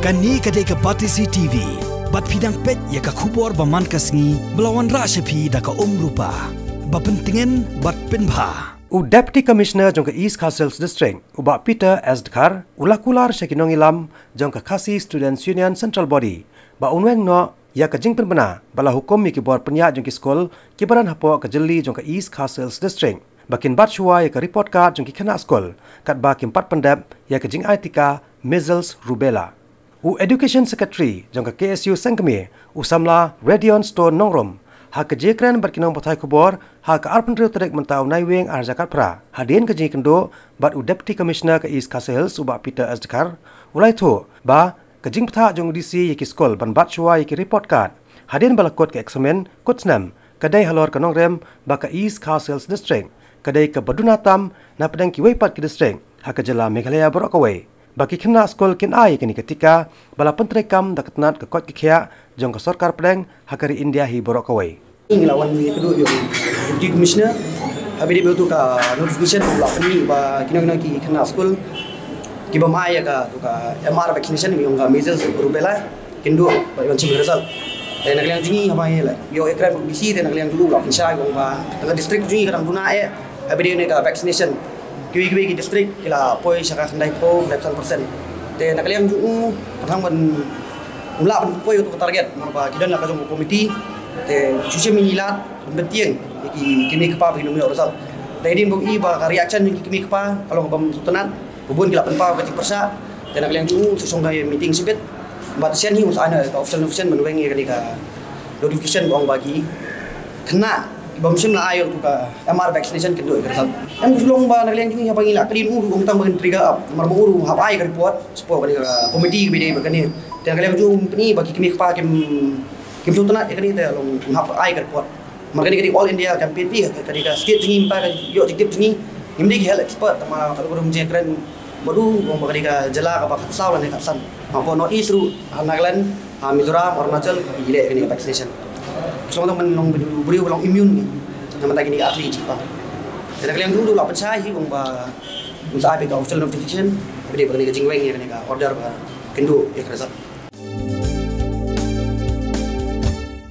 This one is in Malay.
Kani kadai ke Partisi TV. Bat pidang pet ya ka kubor baman kasngi belawan rasyapi da ka rupa. Bapentingan bat penbha. Deputy Commissioner jong ke East Castles District, Ubak Peter Asdkar, ulakular syakinong ilam jong ke Khasi Students Union Central Body. Ba unweng no ya ke jing penbena bala hukum mi kibor penyak jong ke skol kibaran hapo ke jeli jong ke East Castles District. Bakin bat shua ya ke report card jong ke kena skol kat ba kimpat pendap ya ke jing aitika measles rubella. Education Secretary jong ke KSU Sengkemi usamla Radion Store Nongrom ha ke jekran berkinong batai kubor ha ke arpen rio terek mentau naiweng arjakat pra hadien ke jing kendo bat Deputy Commissioner ke East Castles Ubak Peter Asdkar ulai tu ba ke jing peta jong DC yaki skol ban bat shua yaki report card hadien balakot ke eksamen kutsnam kadai halor ke nongrem ba ke East Castles District kadai ke Badunatam na pedang ki weipat ke district ha ke jela Meghalaya Borokawai. Bagi kena skol kin ai kini ketika bala pentrekam dak kenat ke kot kikia jong ke sarkar pedang hakari India hi Borokawai. Ngelawan ni kedua yo Deputy Commissioner habis dia tu ka notification pula ni ba kena ki kena skol ki ba mai ka tu ka MR vaccination ni ka measles rubella kendo ba macam result. Dan nak liang jungi apa ye la yo ekran bisi dan nak liang dulu lah insya Allah tengah district jungi kadang guna habis dia ni ka vaccination kiwi ki district ila poi syaka khandai po 100% te nak liang ju kadang ban mula poi tu target ba kidan la ka jong komiti te cuci minilat bentieng ki kimi kepa bagi nomor result dari din bagi ba reaction ki kimi kepa kalau bam sutenat bubun kila penpa ka persa dan nak liang ju sesong dai meeting sibet bat sian hi usana ka official menuwengi kali ka notification bang bagi kena bam sim la ayo tu ka MR vaccination kedua ka result am sulong ba nak liang ju ha pangila kedin uru bang tang ban trigger up mar uru ha ai ka report support ka komiti bede bagani dan kalian ju ni bagi kimi kepa kim sutenat kali te long hap ai ka report mar kali all India campaign pi kali ka sikit jing pa yo dikip jing imdi ki health expert ma kalau rum je keren baru bang kali ka jela ka ba khatsau la ne khatsan apa not east ru Nagaland Mizoram Arunachal gile kali vaccination semua teman long beri long immune ni nama tak ni atlet Jepang dan kalian dulu lah percaya bang ba usaha pe ka official notification bede kali ka jingweng ni ka order ba kendo ya kerasa